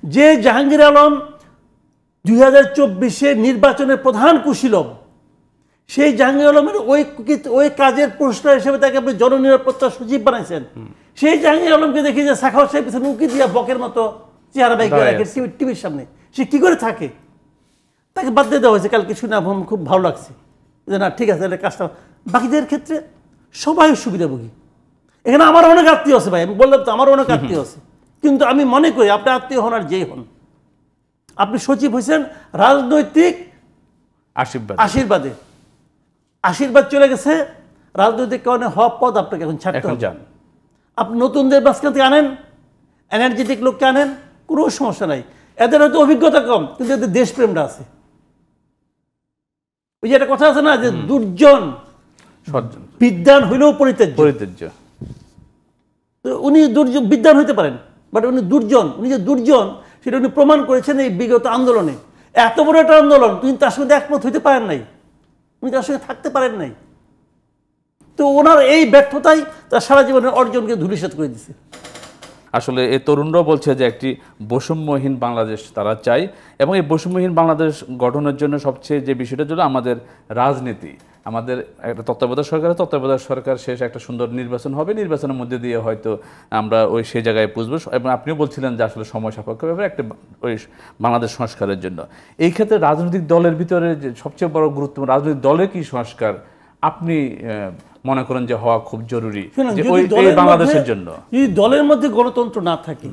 যে জাহাঙ্গীর আলম 2024 নির্বাচনের প্রধান কুশীলব, সেই জাহাঙ্গীর আলমের ওই কাজের পুরস্কার হিসেবে তাকে আপনি জননিরাপত্তা সচিব বানাইছেন। সেই জাহাঙ্গীর আলমকে দেখি যে সাখাওয়াত সাহেব পিছনে উকি দিয়া বকের মতো চেহারা বাইক রাখে টিভির সামনে, সে কি করে থাকে? তাকে বাদ দিয়ে দেওয়া হয়েছে। কালকে শুনে আমার খুব ভালো লাগছে যে না ঠিক আছে, তাহলে কাজটা। বাকিদের ক্ষেত্রে সবাই সুবিধাভোগী। এখানে আমার অনেক আত্মীয় আছে ভাই, আমি বললাম তো আমার অনেক আত্মীয় আছে, কিন্তু আমি মনে করি আপনি আত্মীয় হন আর যেই হন, আপনি সচিব হয়েছেন রাজনৈতিক আশীর্বাদে। আশীর্বাদ চলে গেছে, রাজনৈতিক কারণে হওয়া পদ আপনাকে এখন ছাড়তে হবে। আপনি নতুনদের মাঝখান থেকে আনেন, এনার্জেটিক লোককে আনেন, কোনো সমস্যা নাই। এদের হয়তো অভিজ্ঞতা কম, কিন্তু এদের দেশপ্রেমটা আছে। ওই যে একটা কথা আছে না যে দুর্জন বিদ্যান হইলেও পরিত্যাজ্য। উনি বিদ্যান হইতে পারেন, বাট উনি দুর্জন। উনি যে দুর্জন সেটা উনি প্রমাণ করেছেন এই বিগত আন্দোলনে। এত বড় একটা আন্দোলন, তিনি তার সঙ্গে একমত হইতে পারেন নাই, উনি তার সঙ্গে থাকতে পারেন নাই। তো ওনার এই ব্যর্থতাই তার সারা জীবনের অর্জনকে ধূলিসাৎ করে দিছে। আসলে এই তরুণরাও বলছে যে একটি বৈষম্যহীন বাংলাদেশ তারা চায়, এবং এই বৈষম্যহীন বাংলাদেশ গঠনের জন্য সবচেয়ে যে বিষয়টা হলো আমাদের রাজনীতি। আমাদের একটা তত্ত্বাবধায়ক সরকার শেষ একটা সুন্দর নির্বাচন হবে, নির্বাচনের মধ্যে দিয়ে হয়তো আমরা সেই জায়গায় পুষবো। এবং আপনিও বলছিলেন যে আসলে সময় সাপেক্ষ ব্যাপারে একটা ওই বাংলাদেশ সংস্কারের জন্য। এই ক্ষেত্রে রাজনৈতিক দলের ভিতরে যে সবচেয়ে বড় গুরুত্বপূর্ণ রাজনৈতিক দলের কি সংস্কার আপনি মনে করেন যে হওয়া খুব জরুরি বাংলাদেশের জন্য? যদি দলের মধ্যে গণতন্ত্র না থাকে,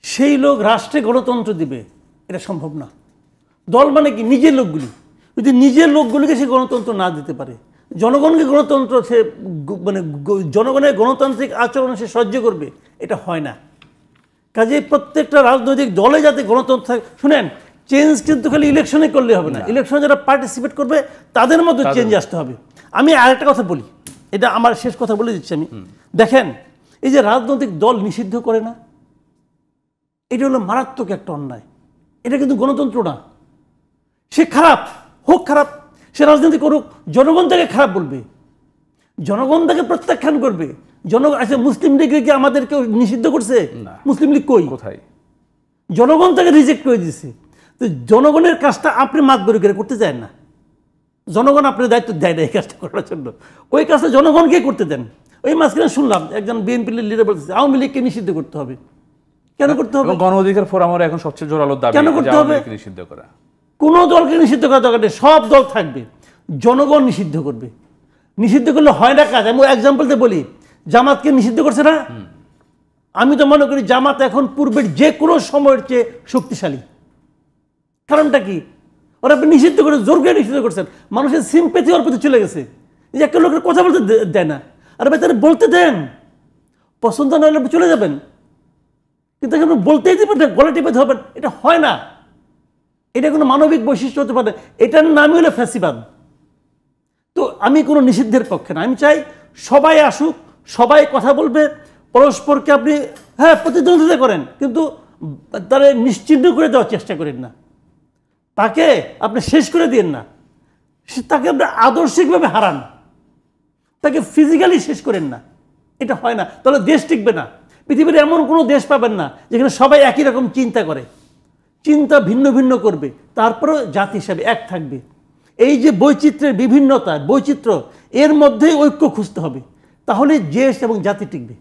সেই লোক রাষ্ট্রে গণতন্ত্র দিবে, এটা সম্ভব না। দল মানে কি? নিজের লোকগুলি। যদি নিজের লোকগুলিকে সে গণতন্ত্র না দিতে পারে, জনগণকে গণতন্ত্র সে মানে জনগণের গণতান্ত্রিক আচরণ সে সহ্য করবে, এটা হয় না। কাজে প্রত্যেকটা রাজনৈতিক দলে যাতে গণতন্ত্র থাকে। শুনেন, চেঞ্জ কিন্তু খালি ইলেকশনে করলে হবে না, ইলেকশনে যারা পার্টিসিপেট করবে তাদের মধ্যে চেঞ্জ আসতে হবে। আমি আরেকটা কথা বলি, এটা আমার শেষ কথা বলে দিচ্ছি আমি। দেখেন, এই যে রাজনৈতিক দল নিষিদ্ধ করে না, এটা হলো মারাত্মক একটা অন্যায়। এটা কিন্তু গণতন্ত্র না। সে খারাপ হোক, খারাপ সে রাজনীতি করুক, জনগণ তাকে খারাপ বলবে, জনগণ তাকে প্রত্যাখ্যান করবে। আচ্ছা, মুসলিম লীগকে কি আমাদের কেউ নিষিদ্ধ করছে? মুসলিম লীগ কই? কোথায়? জনগণ তাকে রিজেক্ট করে দিয়েছে। তো জনগণের কাজটা আপনি মাতবরি করে করতে চান না, জনগণ আপনার দায়িত্ব দেয় না এই কাজটা করার জন্য। ওই কাজটা জনগণকে করতে দেন। ওই মাঝখানে শুনলাম একজন বিএনপি লিডার বলতেছে আওয়ামী লীগকে নিষিদ্ধ করতে হবে। কেন করতে হবে? গণ অধিকার ফোরামের এখন সবচেয়ে জোরালো দাবি কেন করতে হবে? নিষিদ্ধ করা। কোনো দলকে নিষিদ্ধ করা দরকার নেই, সব দল থাকবে, জনগণ নিষিদ্ধ করবে। নিষিদ্ধ করলে হয় না কাজ। আমি এক্সাম্পলতে বলি, জামাতকে নিষিদ্ধ করছে না? আমি তো মনে করি জামাত এখন পূর্বের যে কোনো সময়ের চেয়ে শক্তিশালী। কারণটা কি? ওরা আপনি নিষিদ্ধ করে জোর করে নিষিদ্ধ করছেন, মানুষের সিম্প্যাথি ওর প্রতি চলে গেছে। যে একটা লোকের কথা বলতে দেয় না, আর ভাই তারা বলতে দেন, পছন্দ না হলে চলে যাবেন, কিন্তু আপনি বলতেই দেবেন না, গলা টিপে ধরবেন, এটা হয় না। এটা কোনো মানবিক বৈশিষ্ট্য হতে পারে, এটার নামই হলো ফ্যাসিবাদ। তো আমি কোনো নিষিদ্ধের পক্ষে না, আমি চাই সবাই আসুক, সবাই কথা বলবে, পরস্পরকে আপনি হ্যাঁ প্রতিদ্বন্দ্বিতা করেন, কিন্তু তারা নিশ্চিহ্ন করে দেওয়ার চেষ্টা করেন না, তাকে আপনি শেষ করে দিন না, তাকে আপনি আদর্শিকভাবে হারান, তাকে ফিজিক্যালি শেষ করেন না। এটা হয় না, তাহলে দেশ টিকবে না। পৃথিবীর এমন কোনো দেশ পাবেন না যেখানে সবাই একই রকম চিন্তা করে, চিন্তা ভিন্ন ভিন্ন করবে, তারপরেও জাতি হিসাবে এক থাকবে। এই যে বৈচিত্র্যের বিভিন্নতা, বৈচিত্র্য, এর মধ্যেই ঐক্য খুঁজতে হবে, তাহলে দেশ এবং জাতি টিকবে।